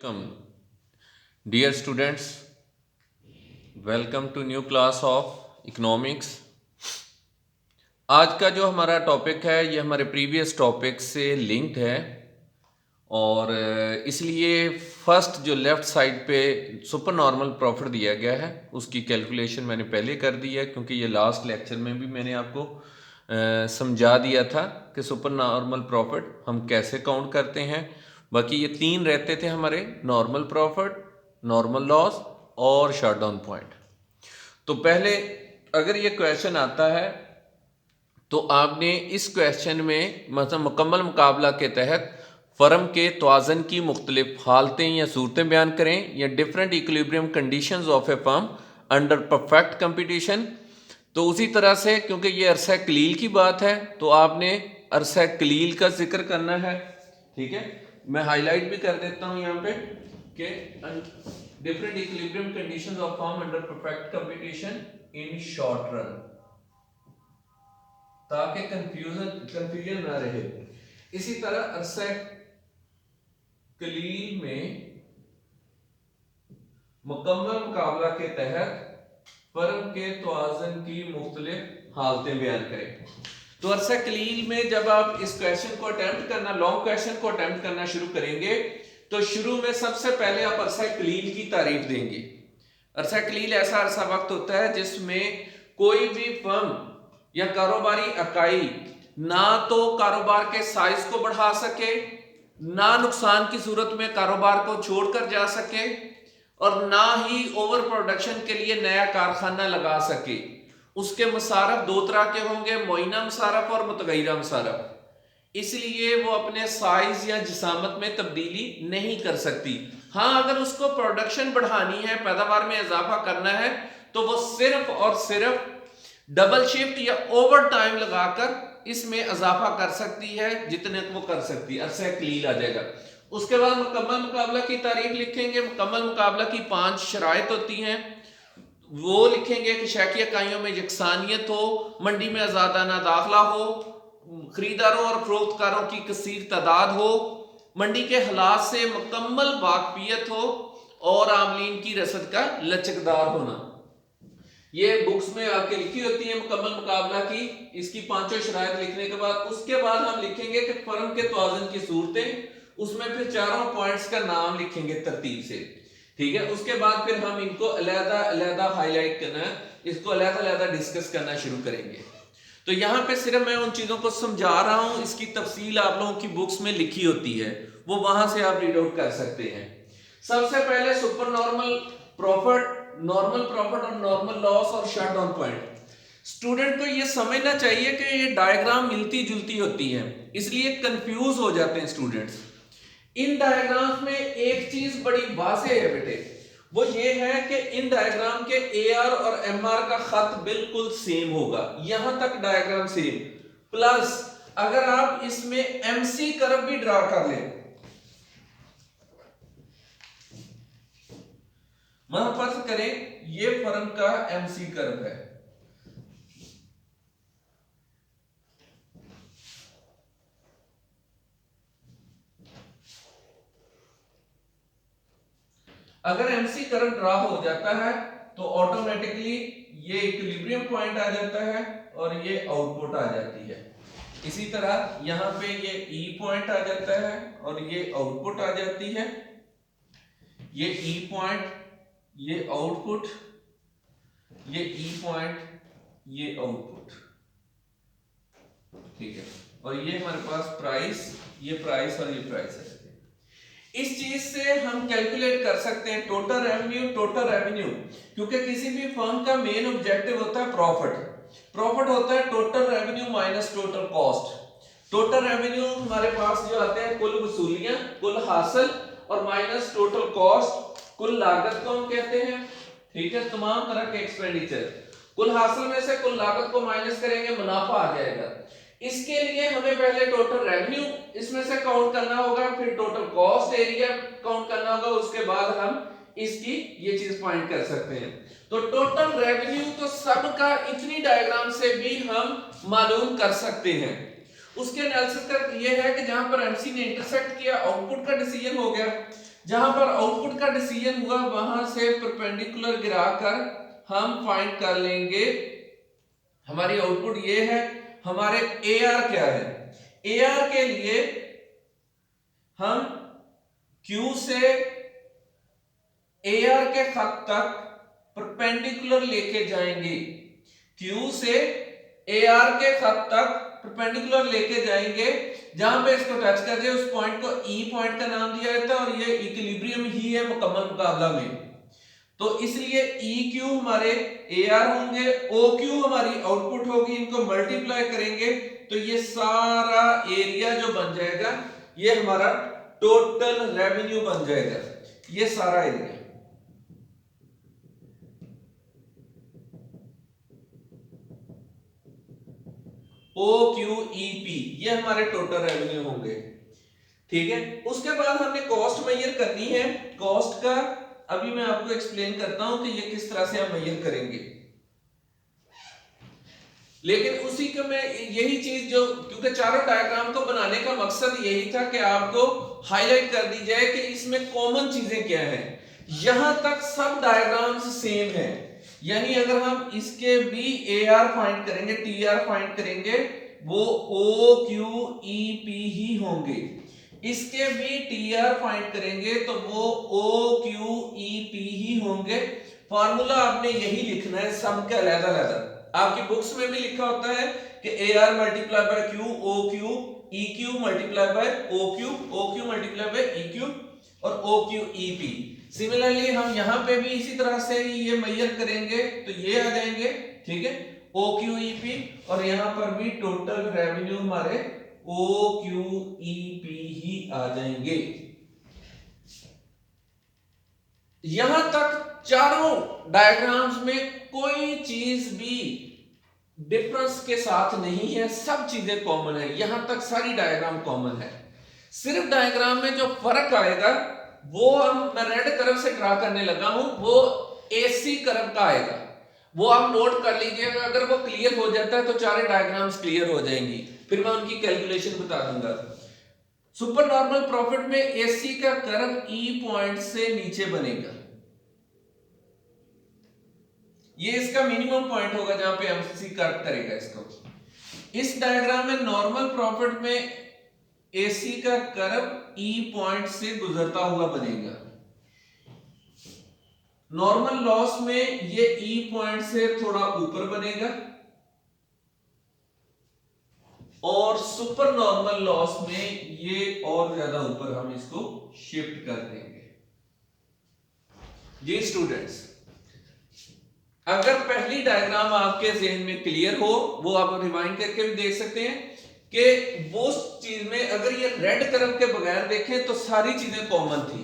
Come, dear students, welcome to new class of economics. आज का जो हमारा टॉपिक है ये हमारे प्रीवियस टॉपिक से लिंक्ड है और इसलिए फर्स्ट जो लेफ्ट साइड पे सुपर नॉर्मल प्रॉफिट दिया गया है उसकी कैलकुलेशन मैंने पहले कर दी है, क्योंकि ये लास्ट लेक्चर में भी मैंने आपको समझा दिया था कि सुपर नॉर्मल प्रॉफिट हम कैसे काउंट करते हैं। बाकी ये तीन रहते थे हमारे: नॉर्मल प्रॉफिट, नॉर्मल लॉस और शट डाउन पॉइंट। तो पहले अगर ये क्वेश्चन आता है तो आपने इस क्वेश्चन में मतलब मुकम्मल मुकाबला के तहत फर्म के तवाज़न की मुख्तलिफ हालतें या सूरतें बयान करें या different equilibrium conditions of A firm under perfect competition. तो उसी तरह से क्योंकि ये अरसा कलील की बात है तो आपने अरसा कलील का जिक्र करना है। ठीक है, मैं हाईलाइट भी कर देता हूं यहाँ पे कि different equilibrium conditions of firm under perfect competition in short run, ताकि कंफ्यूजन ना रहे। इसी तरह अरसा कलील में मुकम्मल मुकाबला के तहत फर्म के तवाज़न की मुख्तलिफ हालतें बयान करें। तो अरसा कलील में जब आप इस क्वेश्चन को अटेम्प्ट करना, लॉन्ग क्वेश्चन को अटेम्प्ट करना शुरू करेंगे तो शुरू में सबसे पहले आप अरसा कलील की तारीफ देंगे। अरसा कलील ऐसा अरसा वक्त होता है जिसमें कोई भी फर्म या कारोबारी इकाई ना तो कारोबार के साइज को बढ़ा सके, ना नुकसान की सूरत में कारोबार को छोड़कर जा सके और ना ही ओवर प्रोडक्शन के लिए नया कारखाना लगा सके। उसके मुसारफ दो तरह के होंगे, मुइना मुसारफ और मुतगैरा मुसारफ। इसलिए वो अपने साइज या जिसामत में तब्दीली नहीं कर सकती। हाँ, अगर उसको प्रोडक्शन बढ़ानी है, पैदावार में इजाफा करना है, तो वो सिर्फ और सिर्फ डबल शिफ्ट या ओवर टाइम लगाकर इसमें इजाफा कर सकती है जितने वो कर सकती है। अरसा कलील आ जाएगा। उसके बाद मुकम्मल मुकाबला की तारीफ लिखेंगे। मुकम्मल मुकाबला की 5 शराइत होती हैं, वो लिखेंगे कि शैकी इकाइयों में यकसानियत हो, मंडी में आजादाना दाखिला हो, खरीदारों और फरोख्तकारों की कसीर तादाद हो, मंडी के हालात से मुकम्मल वाकफियत हो और आमलीन की रसद का लचकदार होना। ये बुक्स में आपके लिखी होती है मुकम्मल मुकाबला की। इसकी 5 शराइत लिखने के बाद उसके बाद हम लिखेंगे कि फर्म के तवाज़ुन की सूरतें, उसमें फिर चारों पॉइंट्स का नाम लिखेंगे तरतीब से। ठीक है, उसके बाद फिर हम इनको अलहदा अलहदा हाईलाइट करना, इसको अलहदा अलहदा डिस्कस करना शुरू करेंगे। तो यहाँ पे सिर्फ मैं उन चीजों को समझा रहा हूं, इसकी तफसील आप लोगों की बुक्स में लिखी होती है, वो वहां से आप रीड आउट कर सकते हैं। सबसे पहले super normal profit, normal profit और नॉर्मल लॉस और शट डाउन पॉइंट। स्टूडेंट को ये समझना चाहिए कि ये डायग्राम मिलती जुलती होती है, इसलिए कंफ्यूज हो जाते हैं स्टूडेंट्स। इन डायग्राम्स में एक चीज बड़ी वाज़ेह है बेटे, वो ये है कि इन डायग्राम के AR और MR का खत बिल्कुल सेम होगा, यहां तक डायग्राम सेम। प्लस अगर आप इसमें MC कर्व भी ड्रा कर लें, फर्ज करें ये फर्म का MC कर्व है, अगर MC कर्व ड्रा हो जाता है तो ऑटोमेटिकली ये इक्विलिब्रियम पॉइंट आ जाता है और ये आउटपुट आ जाती है। इसी तरह यहां पे ये E पॉइंट आ जाता है और ये आउटपुट आ जाती है। ये E पॉइंट, ये आउटपुट, ये E पॉइंट, ये आउटपुट। ठीक है, और ये हमारे पास प्राइस, ये प्राइस और ये प्राइस है। इस चीज से हम कैलकुलेट कर सकते हैं टोटल रेवेन्यू। टोटल रेवेन्यू क्योंकि किसी भी फर्म का मेन ऑब्जेक्टिव होता है प्रॉफिट। प्रॉफिट होता है total revenue minus total cost. Total revenue हमारे पास जो आते हैं कुल वसूलियां, कुल हासिल, और माइनस टोटल कॉस्ट, कुल लागत को हम कहते हैं। ठीक है, तमाम तरह के एक्सपेंडिचर, कुल हासिल में से कुल लागत को माइनस करेंगे, मुनाफा आ जाएगा। इसके लिए हमें पहले टोटल रेवेन्यू इसमें से काउंट करना होगा, फिर टोटल कॉस्ट एरिया काउंट करना होगा, उसके बाद हम इसकी ये चीज पॉइंट कर सकते हैं। तो टोटल रेवेन्यू तो सबका इतनी डायग्राम से भी हम मालूम कर सकते हैं। उसके एनालिसिस का ये है कि जहां पर MC ने इंटरसेक्ट किया, आउटपुट का डिसीजन हो गया। जहां पर आउटपुट का डिसीजन हुआ वहां से परपेंडिकुलर गिराकर हम फाइंड कर लेंगे हमारी आउटपुट ये है, हमारे AR क्या है। AR के लिए हम Q से AR के खत तक परपेंडिकुलर लेके जाएंगे, Q से AR के खत तक परपेंडिकुलर लेके जाएंगे। जहां पे इसको टच कर दे उस पॉइंट को E पॉइंट का नाम दिया जाता है और ये इक्विलिब्रियम ही है मुकम्मल मुकाबला में। तो इसलिए EQ हमारे AR होंगे, OQ हमारी आउटपुट होगी, इनको मल्टीप्लाई करेंगे तो ये सारा एरिया जो बन जाएगा ये हमारा टोटल रेवेन्यू बन जाएगा, ये सारा एरिया। OQEP ये हमारे टोटल रेवेन्यू होंगे, ठीक है। उसके बाद हमने कॉस्ट मेजर करनी है। कॉस्ट का अभी मैं आपको एक्सप्लेन करता हूं कि ये किस तरह से हम मेजर करेंगे, लेकिन उसी का मैं यही चीज जो, क्योंकि चारों डायग्राम को बनाने का मकसद यही था कि आपको हाईलाइट कर दी जाए कि इसमें कॉमन चीजें क्या हैं। यहां तक सब डायग्राम्स सेम है, यानी अगर हम इसके भी AR फाइंड करेंगे, TR फाइंड करेंगे, वो OQEP ही होंगे। इसके भी TR फाइंड करेंगे तो वो OQEP ही होंगे। फार्मूला आपने यही लिखना है, सम का अलग-अलग। आपकी बुक्स में भी लिखा होता है कि AR multiply by Q, OQ, EQ multiply by OQ, OQ multiply by EQ और OQEP। सिमिलरली हम यहां पे भी इसी तरह से ये मेजर करेंगे तो ये आ जाएंगे, ठीक है, OQEP, और यहां पर भी टोटल रेवेन्यू हमारे OQEP ही आ जाएंगे। यहां तक चारों डायग्राम्स में कोई चीज भी डिफरेंस के साथ नहीं है, सब चीजें कॉमन है, यहां तक सारी डायग्राम कॉमन है। सिर्फ डायग्राम में जो फर्क आएगा वो मैं रेड कर्व से ड्रा करने लगा हूं, वो AC कर्व का आएगा, वो आप नोट कर लीजिएगा। अगर वो क्लियर हो जाता है तो चारों डायग्राम्स क्लियर हो जाएंगी, फिर मैं उनकी कैलकुलेशन बता दूंगा। सुपर नॉर्मल प्रॉफिट में AC का कर्व E पॉइंट से नीचे बनेगा, ये इसका मिनिमम पॉइंट होगा जहां पे एमसीसी कट करेगा इसको। इस डायग्राम में नॉर्मल प्रॉफिट में AC का कर्व E पॉइंट से गुजरता हुआ बनेगा। नॉर्मल लॉस में ये E पॉइंट से थोड़ा ऊपर बनेगा और सुपर नॉर्मल लॉस में ये और ज्यादा ऊपर हम इसको शिफ्ट कर देंगे। जी स्टूडेंट्स, अगर पहली डायग्राम आपके ज़हन में क्लियर हो, वो आप रिवाइंड करके भी देख सकते हैं कि वो चीज में अगर ये रेड कर्व के बगैर देखें तो सारी चीजें कॉमन थी।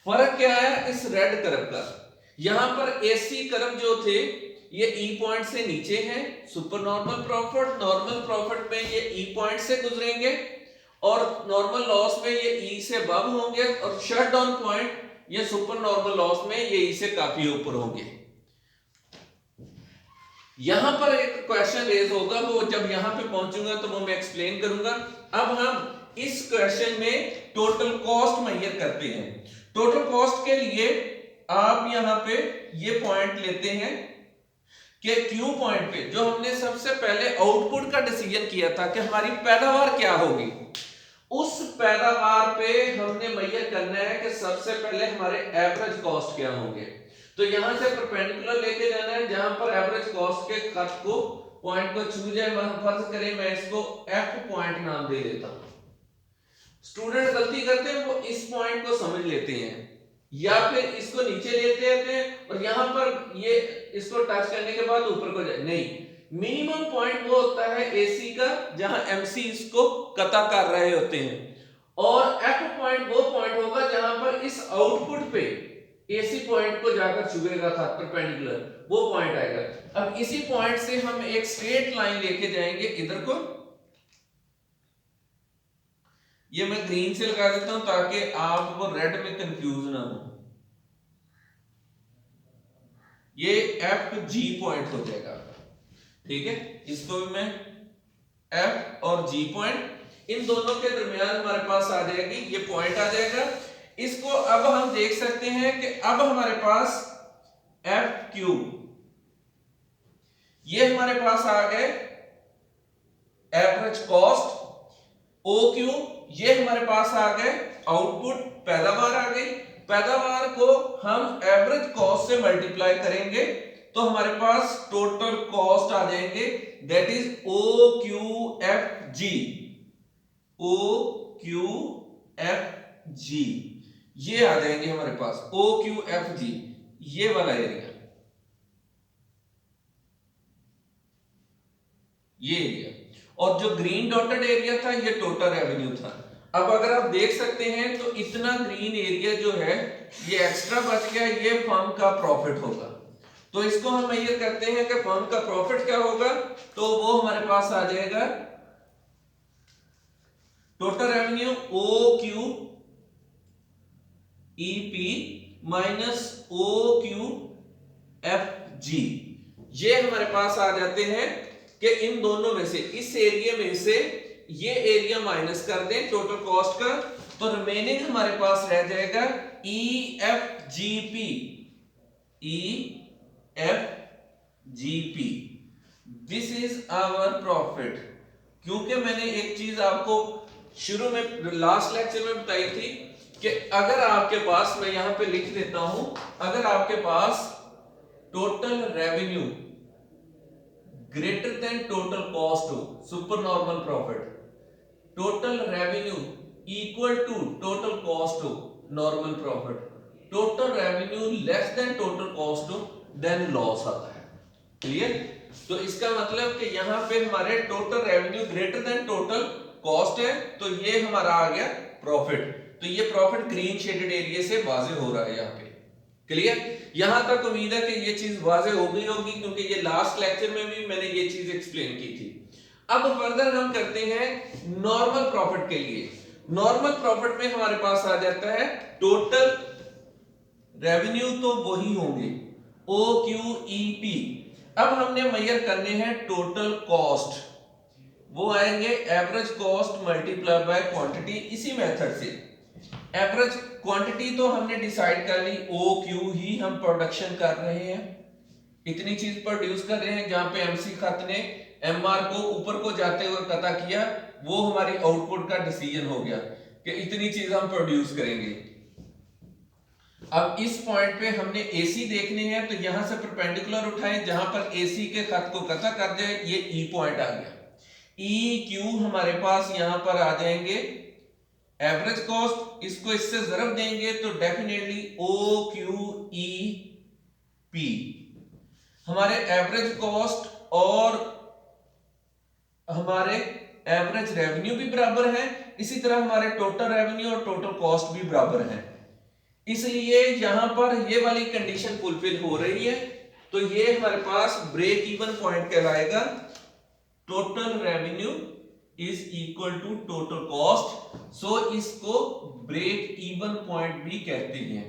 फर्क क्या है इस रेड कर्व का, यहां पर AC कर्व जो थे ये E पॉइंट से नीचे है, सुपर नॉर्मल प्रॉफिट में ये E पॉइंट से गुजरेंगे और नॉर्मल लॉस में ये E से अबव होंगे और शट डाउन पॉइंट ये सुपर नॉर्मल लॉस में ये E से काफी ऊपर होंगे। यहां पर एक क्वेश्चन रेज होगा, वो जब यहां पे पहुंचूंगा तो वो मैं एक्सप्लेन करूंगा। अब हम इस क्वेश्चन में टोटल कॉस्ट मेजर करते हैं। टोटल कॉस्ट के लिए आप यहां पे ये पॉइंट लेते हैं कि Q पॉइंट पे जो हमने सबसे पहले आउटपुट का डिसीजन किया था कि हमारी पैदावार क्या होगी, उस पैदावार पे हमने मेजर करना है कि सबसे पहले हमारे एवरेज कॉस्ट क्या होंगे। तो यहां से परपेंडिकुलर लेके जाना है, जहां पर एवरेज कॉस्ट के कट को पॉइंट को छू जाए, फर्ज करें मैं इसको F पॉइंट नाम दे देता हूं। स्टूडेंट गलती करते हैं वो इस पॉइंट को समझ लेते हैं या फिर इसको नीचे लेते हैं और यहां पर ये इसको टच करने के बाद ऊपर को जाए, नहीं, मिनिमम पॉइंट वो होता है AC का जहां MC इसको कता कर रहे होते हैं और F पॉइंट वो पॉइंट होगा जहां पर इस आउटपुट पे AC पॉइंट को जाकर छुएगा था परपेंडिकुलर, वो पॉइंट आएगा। अब इसी पॉइंट से हम एक स्ट्रेट लाइन लेके जाएंगे इधर को, ये मैं ग्रीन से लगा देता हूं ताकि आपको रेड में कंफ्यूज ना हो। ये FG पॉइंट हो जाएगा, ठीक है, इसको भी मैं F और G पॉइंट, इन दोनों के दरमियान हमारे पास आ जाएगी, ये पॉइंट आ जाएगा। इसको अब हम देख सकते हैं कि अब हमारे पास एफ क्यूब, ये हमारे पास आ गए एवरेज कॉस्ट, ओ क्यू ये हमारे पास आ गए आउटपुट, पैदावार आ गई। पैदावार को हम एवरेज कॉस्ट से मल्टीप्लाई करेंगे तो हमारे पास टोटल कॉस्ट आ जाएंगे, that is O Q F G, O Q F G, ये आ जाएंगे हमारे पास ओ क्यू एफ जी, ये वाला एरिया, ये एरिया। और जो ग्रीन डॉटेड एरिया था ये टोटल रेवेन्यू था। अब अगर आप देख सकते हैं तो इतना ग्रीन एरिया जो है ये एक्स्ट्रा बच गया, ये फर्म का प्रॉफिट होगा। तो इसको हम मेजर करते हैं कि फर्म का प्रॉफिट क्या होगा, तो वो हमारे पास आ जाएगा total revenue O Q E P minus O Q F G, ये हमारे पास आ जाते हैं कि इन दोनों में से, इस एरिया में से ये एरिया माइनस कर दें टोटल कॉस्ट का, तो रिमेनिंग हमारे पास रह जाएगा E F G P, E F G P, this is our profit. क्योंकि मैंने एक चीज आपको शुरू में लास्ट लेक्चर में बताई थी कि अगर आपके पास, मैं यहां पे लिख देता हूं, अगर आपके पास total revenue greater than total cost हो, super normal profit, total revenue equal to total cost हो, normal profit, total revenue less than total cost हो, देन लॉस आता है। क्लियर? तो इसका मतलब कि यहां पे हमारे total revenue greater than total cost है, तो ये हमारा आ गया प्रॉफिट। तो ये प्रॉफिट ग्रीन शेडेड एरिया से वाज़ेह हो रहा है यहां पे। क्लियर? यहां तक उम्मीद है कि ये चीज वाज़ेह हो गई होगी, क्योंकि ये लास्ट लेक्चर में भी मैंने ये चीज एक्सप्लेन की थी। अब फर्दर हम करते हैं नॉर्मल प्रॉफिट के लिए। नॉर्मल प्रॉफिट में हमारे पास आ जाता है टोटल रेवेन्यू, तो वही होंगे ओ क्यू ई पी। अब हमने मेजर करने हैं टोटल कॉस्ट, वो आएंगे average cost multiply by quantity, इसी मेथड से। एवरेज क्वांटिटी तो हमने डिसाइड कर ली, ओ क्यू ही हम प्रोडक्शन कर रहे हैं, इतनी चीज प्रोड्यूस कर रहे हैं, जहां पे एमसी खत ने एमआर को ऊपर को जाते हुए पता किया, वो हमारी आउटपुट का डिसीजन हो गया कि इतनी चीज हम प्रोड्यूस करेंगे। अब इस पॉइंट पे हमने एसी देखने हैं, तो यहां से परपेंडिकुलर उठाएं, जहां पर एसी के खत को कता कर जाए, ये ई पॉइंट आ गया। ई क्यू हमारे पास यहां पर आ जाएंगे एवरेज कॉस्ट, इसको इससे ज़रब देंगे तो definitely O Q E P, हमारे एवरेज कॉस्ट और हमारे एवरेज रेवेन्यू भी बराबर है, इसी तरह हमारे टोटल रेवेन्यू और टोटल कॉस्ट भी बराबर है। इसलिए यहां पर ये वाली कंडीशन फुलफिल हो रही है, तो ये हमारे पास ब्रेक इवन पॉइंट कहलाएगा। Total revenue is equal to total cost, so इसको ब्रेक इवन पॉइंट भी कहते हैं।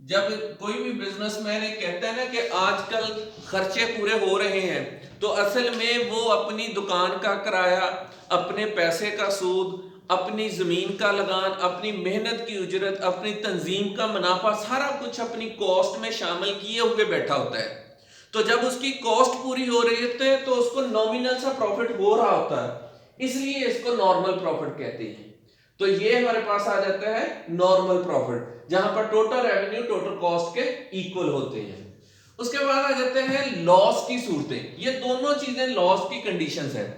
जब कोई भी बिजनेसमैन कहता है ना कि आजकल खर्चे पूरे हो रहे हैं, तो असल में वो अपनी दुकान का किराया, अपने पैसे का सूद, अपनी जमीन का लगान, अपनी मेहनत की उजरत, अपनी तंजीम का मुनाफा, सारा कुछ अपनी कॉस्ट में शामिल किए हुए बैठा होता है। तो जब उसकी कॉस्ट पूरी हो रही होती है तो उसको नॉमिनल सा प्रॉफिट हो रहा होता है, इसलिए इसको नॉर्मल प्रॉफिट कहते हैं। तो ये हमारे पास आ जाता है नॉर्मल प्रॉफिट, जहां पर टोटल रेवेन्यू टोटल कॉस्ट के इक्वल होते हैं। उसके बाद आ जाते हैं लॉस की सूरतें। ये दोनों चीजें लॉस की कंडीशंस हैं।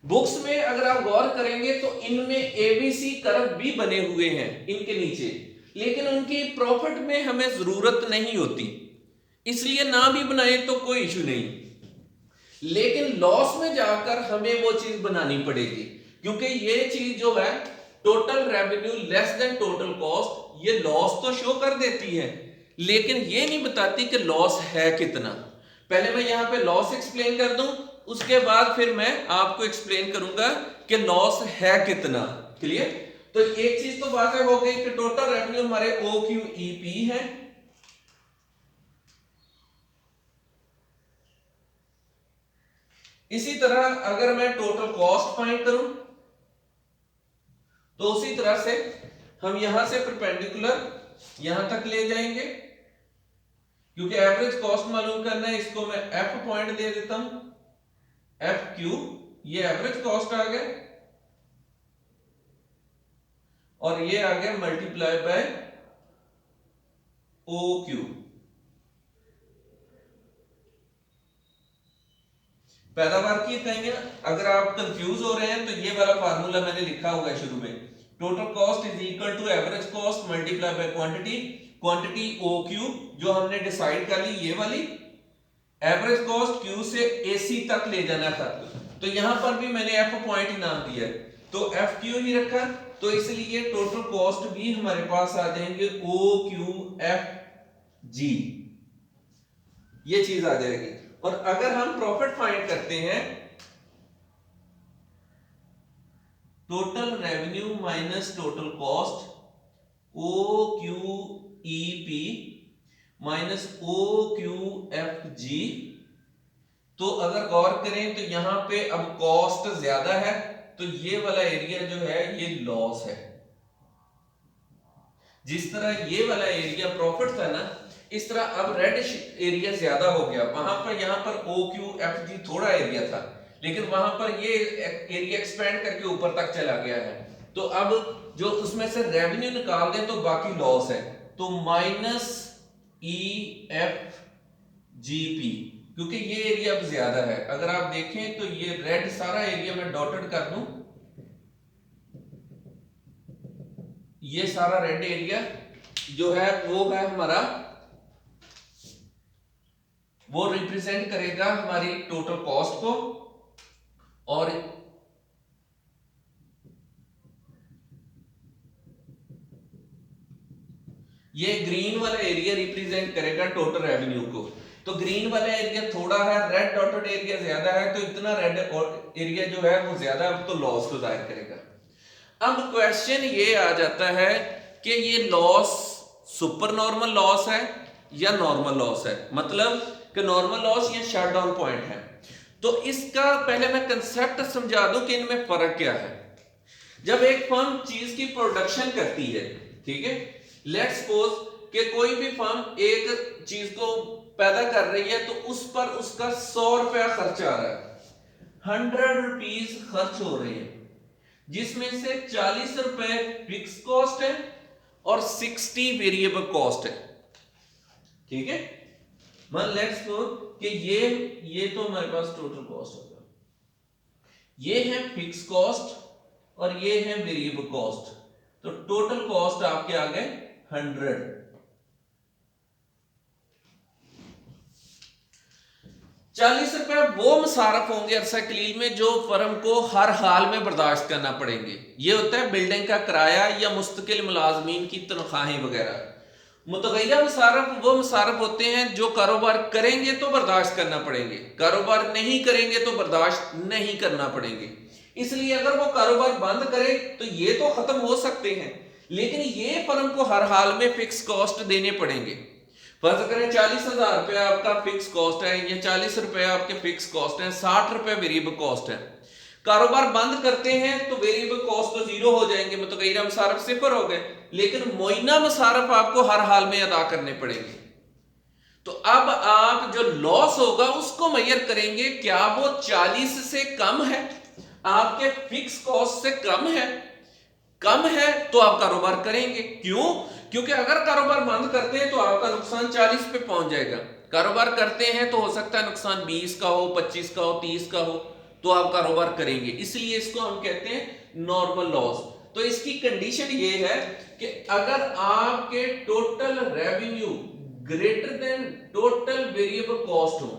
बुक्स में अगर आप गौर करेंगे तो इनमें एबीसी कर्व भी बने हुए हैं इनके नीचे, लेकिन उनकी प्रॉफिट में हमें जरूरत नहीं होती, इसलिए ना भी बनाए तो कोई इशू नहीं, लेकिन लॉस में जाकर हमें वो चीज बनानी पड़ेगी, क्योंकि ये चीज जो है total revenue less than total cost, ये लॉस तो शो कर देती है, लेकिन ये नहीं बताती कि लॉस है कितना। पहले मैं यहां पे लॉस एक्सप्लेन कर दूं, उसके बाद फिर मैं आपको एक्सप्लेन करूंगा कि लॉस है कितना। क्लियर? तो एक चीज तो बात हो गई कि टोटल रेवेन्यू हमारे ओ क्यू ई पी है, इसी तरह अगर मैं टोटल कॉस्ट फाइंड करूं, तो उसी तरह से हम यहां से परपेंडिकुलर यहां तक ले जाएंगे, क्योंकि एवरेज कॉस्ट मालूम करना है, इसको मैं एफ पॉइंट दे देता हूं, एफ क्यू, ये एवरेज कॉस्ट आ गया और ये आ गया मल्टीप्लाई बाय ओ क्यू। पैदावार की कहेंगे ना, अगर आप कंफ्यूज हो रहे हैं तो ये वाला फार्मूला मैंने लिखा होगा शुरू में, total cost is equal to average cost multiply by quantity, quantity O Q जो हमने डिसाइड कर ली ये वाली, एवरेज कॉस्ट क्यू से एसी तक ले जाना था, तो यहां पर भी मैंने एफ पॉइंट ही नाम दिया है, तो एफ क्यू ही रखा, तो इसलिए टोटल कॉस्ट भी हमारे पास आ जाएंगे ओ क्यू एफ जी, ये चीज आ जाएगी। और अगर हम प्रॉफिट फाइंड करते हैं, total revenue minus total cost O Q E P minus O Q F G, तो अगर गौर करें तो यहां पे अब कॉस्ट ज्यादा है, तो ये वाला एरिया जो है ये लॉस है। जिस तरह ये वाला एरिया प्रॉफिट था ना, इस तरह अब रेड एरिया ज्यादा हो गया, वहां पर यहां पर ओ क्यू एफ जी थोड़ा एरिया था, लेकिन वहां पर ये एरिया एक्सपेंड करके ऊपर तक चला गया है, तो अब जो उसमें से रेवेन्यू निकाल दें तो बाकी लॉस है, तो माइनस ई एफ जी पी, क्योंकि ये एरिया अब ज्यादा है। अगर आप देखें तो ये रेड सारा एरिया मैं डॉटेड कर दूं, ये सारा रेड एरिया जो है वो है हमारा, वो रिप्रेजेंट करेगा हमारी टोटल कॉस्ट को, और ये ग्रीन वाला एरिया रिप्रेजेंट करेगा टोटल रेवेन्यू को। तो ग्रीन वाला एरिया थोड़ा है, रेड डॉटेड एरिया ज्यादा है, तो इतना रेड एरिया जो है वो ज्यादा, अब तो लॉस को जाहिर करेगा। अब क्वेश्चन ये आ जाता है कि ये लॉस सुपर नॉर्मल लॉस है या नॉर्मल लॉस है, मतलब कि नॉर्मल लॉस या शट डाउन पॉइंट है। तो इसका पहले मैं कंसेप्ट समझा दूं कि इनमें फर्क क्या है। जब एक फर्म चीज की प्रोडक्शन करती है, ठीक है, लेट्स सपोज कि कोई भी फर्म एक चीज को पैदा कर रही है, तो उस पर उसका 100 रुपया खर्च आ रहा है, 100 रुपीज खर्च हो रहे हैं, जिसमें से 40 रुपए फिक्स कॉस्ट है और 60 वेरिएबल कॉस्ट है, ठीक है। मान लेट्स सपोज कि ये तो हमारे पास टोटल कॉस्ट होगा, ये है फिक्स कॉस्ट और ये है वेरिएबल कॉस्ट, तो टोटल कॉस्ट आपके आ गए 100। 40 रुपए वो मसारफ होंगे अरसा कलील में जो फर्म को हर हाल में बर्दाश्त करना पड़ेंगे। ये होता है बिल्डिंग का किराया या मुस्तकिल मुलाजमीन की तनख्वाहें वगैरह। मुतगैया मसारफ वो मसारफ होते हैं जो कारोबार करेंगे तो बर्दाश्त करना पड़ेंगे, कारोबार नहीं करेंगे तो बर्दाश्त नहीं करना पड़ेंगे। इसलिए अगर वो कारोबार बंद करे तो ये तो खत्म हो सकते हैं, लेकिन ये फर्म को हर हाल में फिक्स कॉस्ट देने पड़ेंगे। फर्ज करें 40,000 रुपया आपका फिक्स कॉस्ट है, या 40 रुपया आपके फिक्स कॉस्ट है, 60 रुपए वेरिएबल कॉस्ट है। कारोबार बंद करते हैं तो वेरिएबल कॉस्ट तो जीरो हो जाएंगे, मुतगैया मसारफ सिफर हो गए, लेकिन मुइना मसारफ आपको हर हाल में अदा करने पड़ेंगे। तो अब आप जो लॉस होगा उसको मेजर करेंगे, क्या वो 40 से कम है, आपके फिक्स कॉस्ट से कम है तो आप कारोबार करेंगे। क्यों? क्योंकि अगर कारोबार बंद करते हैं तो आपका नुकसान 40 पे पहुंच जाएगा, कारोबार करते हैं तो हो सकता है नुकसान 20 का हो, 25 का हो, 30 का हो, तो आप कारोबार करेंगे। इसलिए इसको हम कहते हैं नॉर्मल लॉस। तो इसकी कंडीशन ये है कि अगर आपके total revenue greater than total variable cost हो,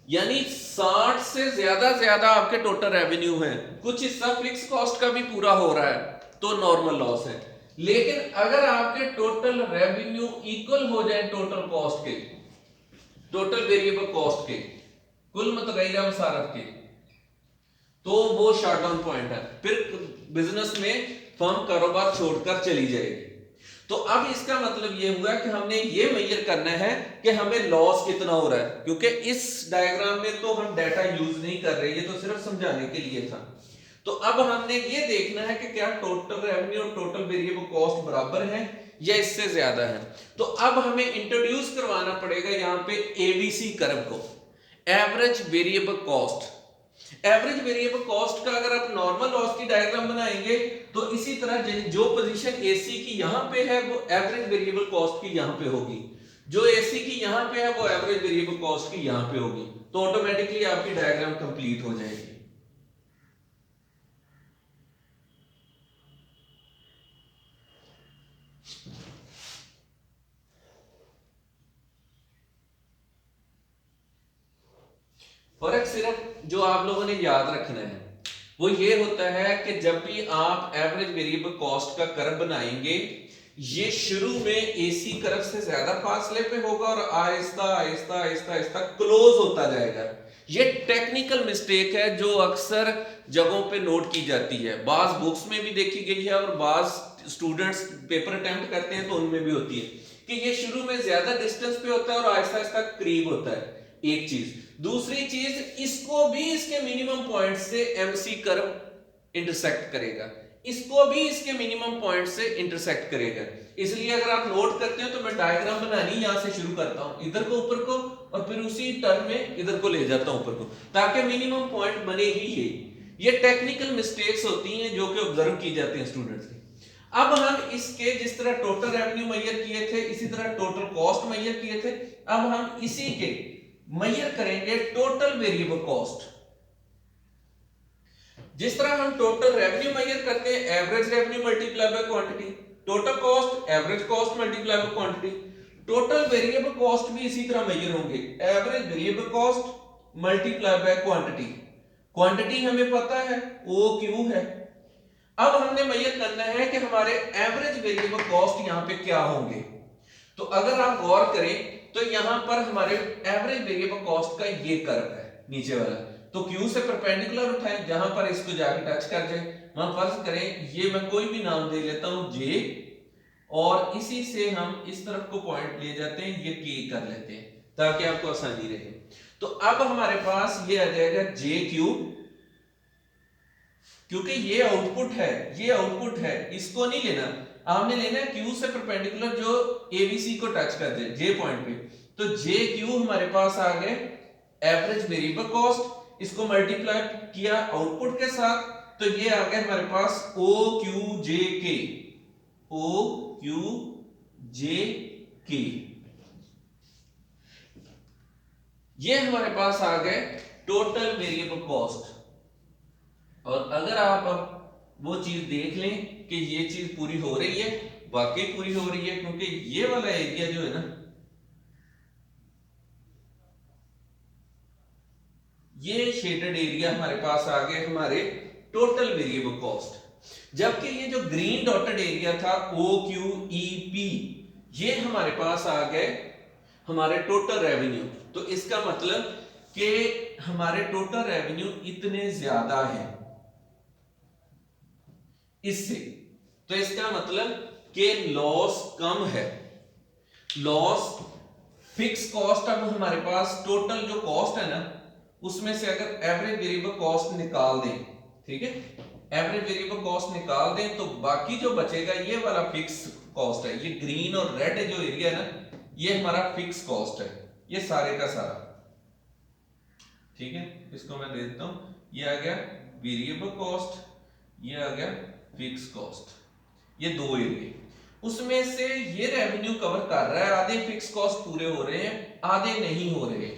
यानी 60 से ज्यादा आपके टोटल रेवेन्यू है, कुछ हिस्सा फिक्स कॉस्ट का भी पूरा हो रहा है, तो नॉर्मल लॉस है। लेकिन अगर आपके टोटल रेवेन्यू इक्वल हो जाए टोटल कॉस्ट के, टोटल वेरिएबल कॉस्ट के, कुल मुतगैया मसारफ के, तो वो शट डाउन पॉइंट है, फिर बिजनेस में फर्म कारोबार छोड़कर चली जाएगी। तो अब इसका मतलब ये हुआ कि हमने ये मेजर करना है कि हमें लॉस कितना हो रहा है, क्योंकि इस डायग्राम में तो हम डाटा यूज नहीं कर रहे, ये तो सिर्फ समझाने के लिए था। तो अब हमने ये देखना है कि क्या टोटल रेवेन्यू और टोटल वेरिएबल कॉस्ट बराबर है या इससे ज्यादा है। तो अब हमें इंट्रोड्यूस करवाना पड़ेगा यहां पे एबीसी कर्व को, average variable cost. Average variable cost का अगर आप नॉर्मल लॉस की डायग्राम बनाएंगे तो इसी तरह जो पोजीशन एसी की यहां पे है वो एवरेज वेरिएबल कॉस्ट की यहां पे होगी, जो एसी की यहां पे है वो एवरेज वेरिएबल कॉस्ट की यहां पे होगी, तो ऑटोमेटिकली आपकी डायग्राम कंप्लीट हो जाएगी। फर्क सिर्फ जो आप लोगों ने याद रखना है वो ये होता है कि जब भी आप एवरेज वेरिएबल कॉस्ट का कर्व बनाएंगे ये शुरू में एसी कर्व से ज्यादा फासले पे होगा और आहिस्ता आहिस्ता आहिस्ता आहिस्ता क्लोज होता जाएगा। ये टेक्निकल मिस्टेक है जो अक्सर जगहों पे नोट की जाती है, बाज बुक्स में भी देखी गई है और बाज स्टूडेंट्स पेपर अटेम्प्ट करते हैं तो उनमें भी होती है कि ये शुरू में ज्यादा डिस्टेंस पे होता है और आहिस्ता आहिस्ता करीब होता है। एक चीज, दूसरी चीज इसको भी इसके मिनिमम पॉइंट से एमसी कर्व इंटरसेक्ट करेगा, इसको भी इसके मिनिमम पॉइंट से इंटरसेक्ट करेगा। इसलिए अगर आप नोट करते हो तो मैं डायग्राम बनानी यहां से शुरू करता हूं इधर को ऊपर को और फिर उसी टर्म में इधर को ले जाता हूं ऊपर को ताकि मिनिमम पॉइंट बने ही ये टेक्निकल मिस्टेक्स होती हैं जो कि ऑब्जर्व की जाती हैं स्टूडेंट्स की। अब हम इसके जिस तरह टोटल रेवेन्यू मेजर किए थे इसी तरह टोटल कॉस्ट मेजर किए थे, अब हम इसी के मेजर करेंगे टोटल वेरिएबल कॉस्ट। जिस तरह हम टोटल रेवेन्यू मेजर करते हैं average revenue multiply by quantity, total cost average cost multiply by quantity, total variable cost भी इसी तरह मेजर होंगे average variable cost multiply by quantity. Quantity हमें पता है ओ क्यू है। अब हमने मेजर करना है कि हमारे एवरेज वेरिएबल कॉस्ट यहां पे क्या होंगे। तो अगर आप गौर करें तो यहां पर हमारे एवरेज वेरिएबल कॉस्ट का ये कर्व है नीचे वाला, तो Q से परपेंडिकुलर उठाएं जहां पर इसको जाके टच कर जाए, वहां फर्ज करें ये मैं कोई भी नाम दे लेता हूं J और इसी से हम इस तरफ को पॉइंट ले जाते हैं ये K कर लेते हैं ताकि आपको आसानी रहे। तो अब हमारे पास ये आ जाएगा JQ, क्योंकि ये आउटपुट है इसको नहीं लेना, आपने लेना है Q से परपेंडिकुलर जो ABC को टच कर दे J पॉइंट पे। तो JQ हमारे पास आ गए एवरेज वेरिएबल कॉस्ट, इसको मल्टीप्लाई किया आउटपुट के साथ तो ये आ गया हमारे पास OQJK, OQJK ये हमारे पास आ गए टोटल वेरिएबल कॉस्ट। और अगर आप अब वो चीज देख लें कि ये चीज पूरी हो रही है, वाकई पूरी हो रही है क्योंकि ये वाला एरिया जो है ना ये शेडेड एरिया हमारे पास आ गए हमारे टोटल वेरिएबल कॉस्ट, जबकि ये जो ग्रीन डॉटेड एरिया था OQEP ये हमारे पास आ गए हमारे टोटल रेवेन्यू। तो इसका मतलब कि हमारे टोटल रेवेन्यू इतने ज्यादा हैं इससे, तो इसका मतलब कि लॉस कम है। लॉस फिक्स कॉस्ट अब हमारे पास टोटल जो कॉस्ट है ना उसमें से अगर एवरेज वेरिएबल कॉस्ट निकाल दें, ठीक है, एवरेज वेरिएबल कॉस्ट निकाल दें तो बाकी जो बचेगा ये वाला फिक्स कॉस्ट है। ये ग्रीन और रेड जो एरिया है ना ये हमारा फिक्स कॉस्ट है, ये सारे का सारा, ठीक है। इसको मैं दे देता हूं, ये आ गया वेरिएबल कॉस्ट, ये आ गया फिक्स कॉस्ट, ये दो एरिया, उसमें से ये रेवेन्यू कवर कर रहा है, आधे फिक्स कॉस्ट पूरे हो रहे हैं आधे नहीं हो रहे।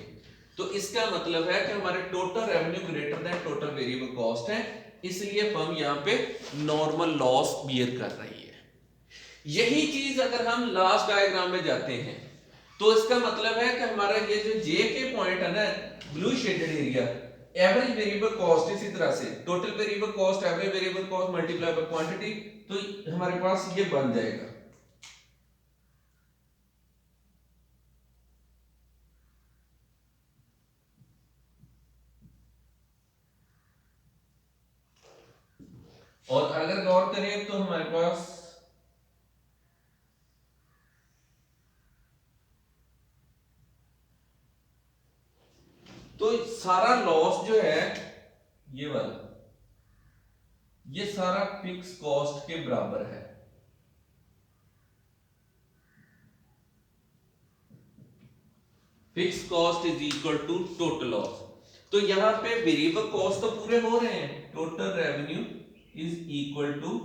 तो इसका मतलब है कि हमारे total revenue greater than total variable cost है, इसलिए फर्म यहां पे नॉर्मल लॉस बियर कर रही है। यही चीज अगर हम लास्ट डायग्राम में जाते हैं तो इसका मतलब है कि हमारा ये जो जे के पॉइंट है ना blue shaded area, average variable cost इसी तरह से total variable cost average variable cost multiply by quantity, तो हमारे पास ये बन जाएगा। और अगर गौर करें तो हमारे पास तो सारा लॉस जो है ये वाला ये सारा फिक्स कॉस्ट के बराबर है। Fix cost is equal to total loss. तो यहां पे वेरिएबल कॉस्ट तो पूरे हो रहे हैं, total revenue is equal to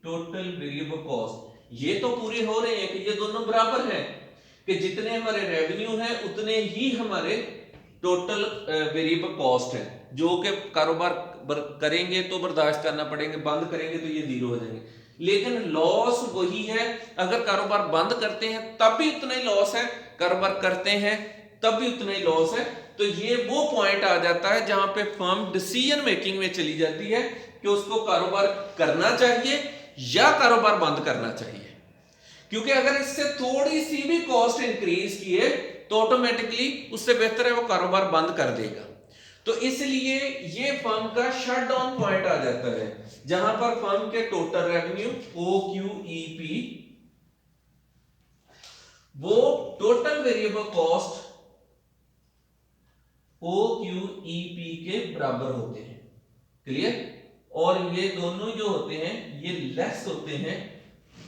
total variable cost, ये तो पूरे हो रहे हैं कि ये दोनों बराबर हैं, कि जितने हमारे रेवेन्यू हैं उतने ही हमारे टोटल वेरिएबल कॉस्ट है, जो कि कारोबार करेंगे तो बर्दाश्त करना पड़ेंगे, बंद करेंगे तो ये जीरो हो जाएंगे। लेकिन लॉस वही है, अगर कारोबार बंद करते हैं तब भी उतना ही लॉस है, कारोबार करते हैं तब भी उतना ही लॉस है। तो ये वो पॉइंट आ जाता है जहां पे फर्म डिसीजन मेकिंग में चली जाती है कि उसको कारोबार करना चाहिए या कारोबार बंद करना चाहिए, क्योंकि अगर इससे थोड़ी सी भी कॉस्ट इंक्रीज की है तो ऑटोमेटिकली उससे बेहतर है वो कारोबार बंद कर देगा। तो इसलिए ये फर्म का शट डाउन पॉइंट आ जाता है, जहां पर फर्म के टोटल रेवेन्यू OQEP वो टोटल वेरिएबल कॉस्ट OQEP के बराबर होते हैं। क्लियर? और ये दोनों जो होते हैं ये लेस होते हैं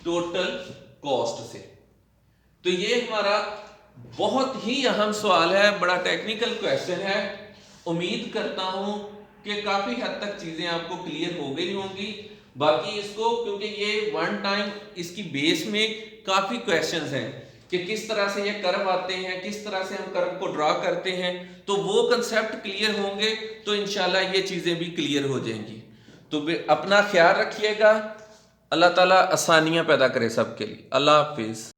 टोटल कॉस्ट से। तो ये हमारा बहुत ही अहम सवाल है, बड़ा टेक्निकल क्वेश्चन है। उम्मीद करता हूं कि काफी हद तक चीजें आपको क्लियर हो गई होंगी। बाकी इसको, क्योंकि ये वन टाइम इसकी बेस में काफी क्वेश्चंस हैं कि किस तरह से ये कर्व आते हैं, किस तरह से हम कर्व को ड्रा करते हैं, तो वो कंसेप्ट क्लियर होंगे तो इंशाल्लाह ये चीजें भी क्लियर हो जाएंगी। तो अपना ख्याल रखिएगा, अल्लाह ताला आसानियां पैदा करे सबके लिए। अल्लाह हाफिज।